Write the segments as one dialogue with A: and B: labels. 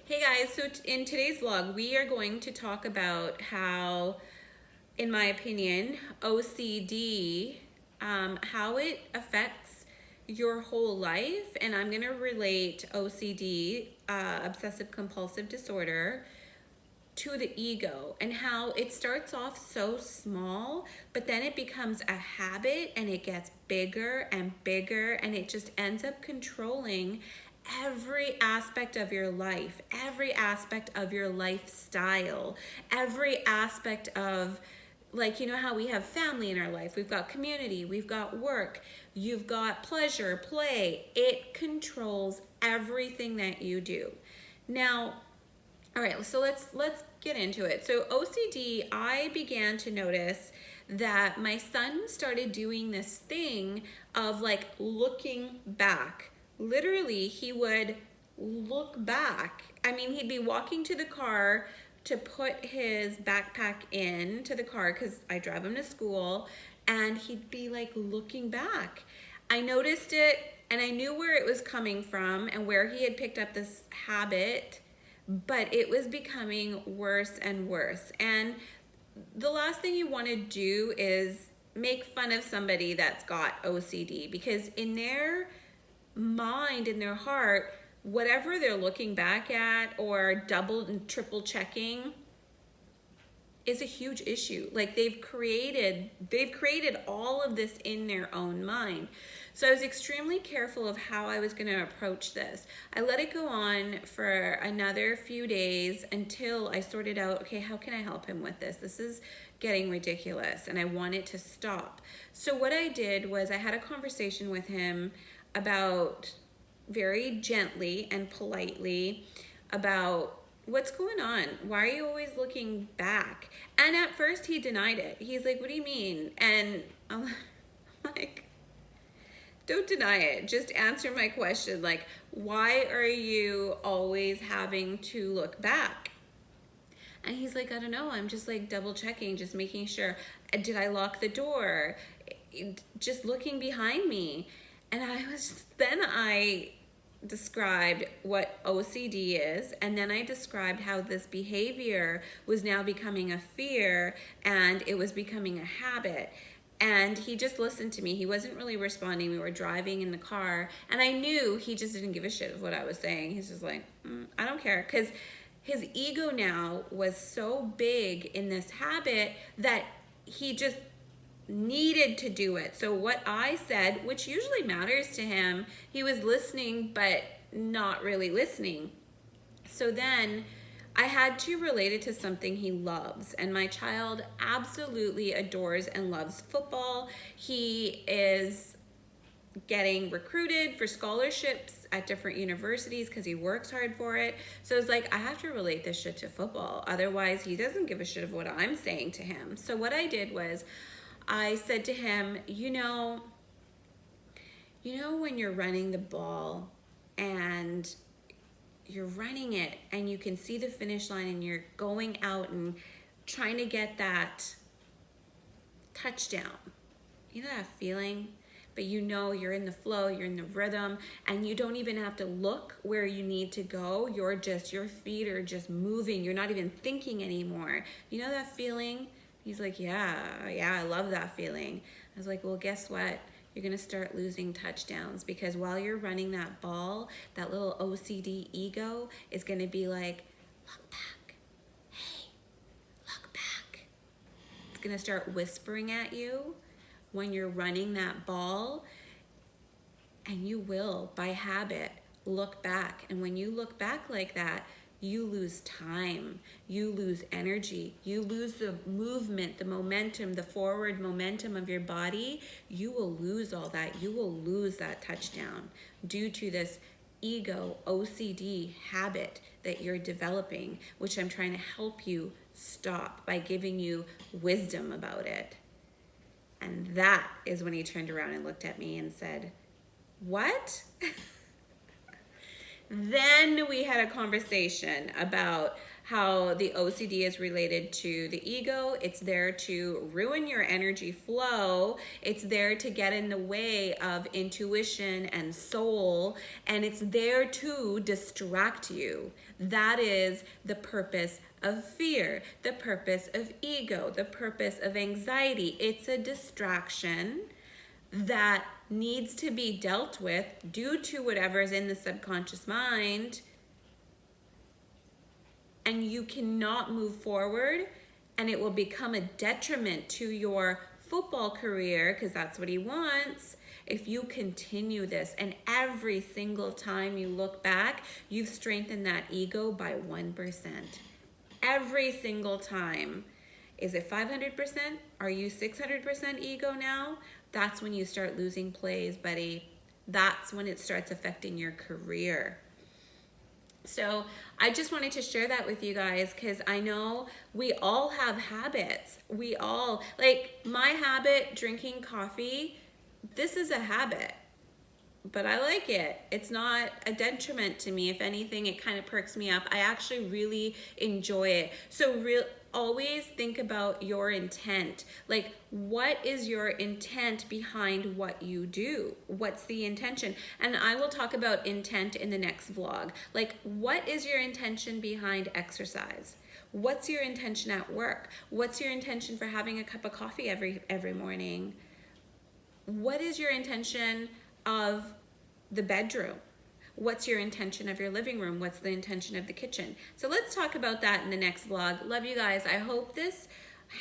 A: Hey guys, so in today's vlog, we are going to talk about how, in my opinion, OCD, how it affects your whole life. And I'm going to relate OCD, obsessive compulsive disorder, to the ego and how it starts off so small, but then it becomes a habit and it gets bigger and bigger and it just ends up controlling every aspect of your life, every aspect of your lifestyle, every aspect of, like, you know how we have family in our life, we've got community, we've got work, you've got pleasure, play. It controls everything that you do. Now, all right, so let's get into it. So OCD, I began to notice that my son started doing this thing of like looking back. Literally, he would look back. I mean, he'd be walking to the car to put his backpack in to the car because I drive him to school, and he'd be like looking back. I noticed it and I knew where it was coming from and where he had picked up this habit, but it was becoming worse and worse. And the last thing you want to do is make fun of somebody that's got OCD, because in their mind, in their heart, whatever they're looking back at or double and triple checking is a huge issue. Like they've created all of this in their own mind. So I was extremely careful of how I was going to approach this. I let it go on for another few days until I sorted out, okay, how can I help him with this? This is getting ridiculous and I want it to stop. So what I did was I had a conversation with him about, very gently and politely, about what's going on? Why are you always looking back? And at first he denied it. He's like, what do you mean? And I'm like, don't deny it. Just answer my question. Like, why are you always having to look back? And he's like, I don't know. I'm just like double checking, just making sure. Did I lock the door? Just looking behind me. And then I described what OCD is, and then I described how this behavior was now becoming a fear and it was becoming a habit. And he just listened to me. He wasn't really responding. We were driving in the car, and I knew he just didn't give a shit of what I was saying. He's just like, I don't care, because his ego now was so big in this habit that he just needed to do it. So what I said, which usually matters to him, he was listening but not really listening. So then I had to relate it to something he loves, and my child absolutely adores and loves football. He is getting recruited for scholarships at different universities because he works hard for it. So it's like, I have to relate this shit to football, otherwise he doesn't give a shit of what I'm saying to him. So what I did was I said to him, you know when you're running the ball and you're running it and you can see the finish line and you're going out and trying to get that touchdown. You know that feeling? But you know you're in the flow, you're in the rhythm, and you don't even have to look where you need to go. Your feet are just moving. You're not even thinking anymore. You know that feeling? He's like, yeah, I love that feeling. I was like, well, guess what? You're gonna start losing touchdowns, because while you're running that ball, that little OCD ego is gonna be like, look back, hey, look back. It's gonna start whispering at you when you're running that ball, and you will, by habit, look back. And when you look back like that, you lose time, you lose energy, you lose the movement, the momentum, the forward momentum of your body. You will lose all that. You will lose that touchdown due to this ego OCD habit that you're developing, which I'm trying to help you stop by giving you wisdom about it. And that is when he turned around and looked at me and said, what? Then we had a conversation about how the OCD is related to the ego. It's there to ruin your energy flow. It's there to get in the way of intuition and soul, and it's there to distract you. That is the purpose of fear, the purpose of ego, the purpose of anxiety. It's a distraction that needs to be dealt with due to whatever's in the subconscious mind, and you cannot move forward, and it will become a detriment to your football career, because that's what he wants, if you continue this. And every single time you look back, you've strengthened that ego by 1%. Every single time. Is it 500%? Are you 600% ego now? That's when you start losing plays, buddy. That's when it starts affecting your career. So I just wanted to share that with you guys, because I know we all have habits. We all, like my habit, drinking coffee, this is a habit, but I like it. It's not a detriment to me. If anything, it kind of perks me up. I actually really enjoy it. So always think about your intent. Like, what is your intent behind what you do? What's the intention? And I will talk about intent in the next vlog. Like, what is your intention behind exercise? What's your intention at work? What's your intention for having a cup of coffee every morning? What is your intention of the bedroom? What's your intention of your living room? What's the intention of the kitchen? So let's talk about that in the next vlog. Love you guys. I hope this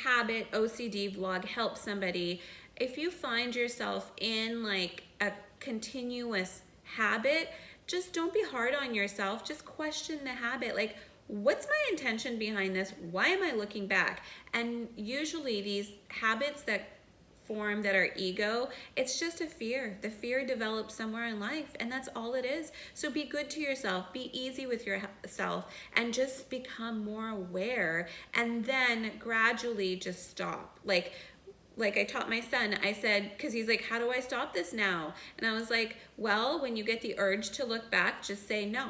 A: habit OCD vlog helps somebody. If you find yourself in like a continuous habit, just don't be hard on yourself. Just question the habit. Like, what's my intention behind this? Why am I looking back? And usually these habits that form that are ego, it's just a fear. The fear develops somewhere in life, and that's all it is. So be good to yourself, be easy with yourself, and just become more aware, and then gradually just stop. Like I taught my son, I said, because he's like, how do I stop this now? And I was like, well, when you get the urge to look back, just say, no,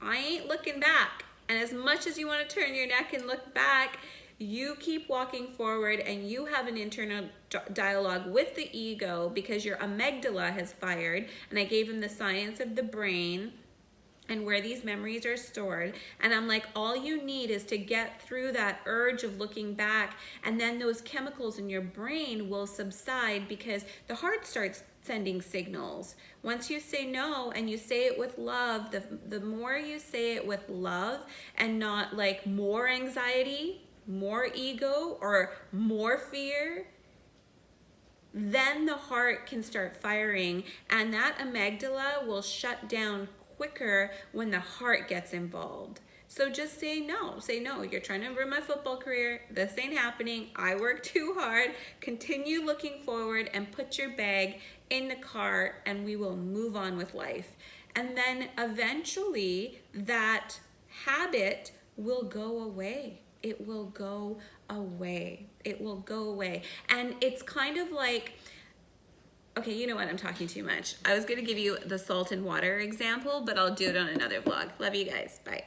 A: I ain't looking back. And as much as you want to turn your neck and look back, you keep walking forward, and you have an internal dialogue with the ego, because your amygdala has fired. And I gave him the science of the brain and where these memories are stored. And I'm like, all you need is to get through that urge of looking back, and then those chemicals in your brain will subside, because the heart starts sending signals. Once you say no, and you say it with love, the more you say it with love and not like more anxiety, more ego, or more fear, then the heart can start firing, and that amygdala will shut down quicker when the heart gets involved. So just say no. Say no. You're trying to ruin my football career. This ain't happening. I work too hard. Continue looking forward and put your bag in the car, and we will move on with life. And then eventually that habit will go away. It will go away. It will go away. And it's kind of like, okay, you know what? I'm talking too much. I was going to give you the salt and water example, but I'll do it on another vlog. Love you guys. Bye.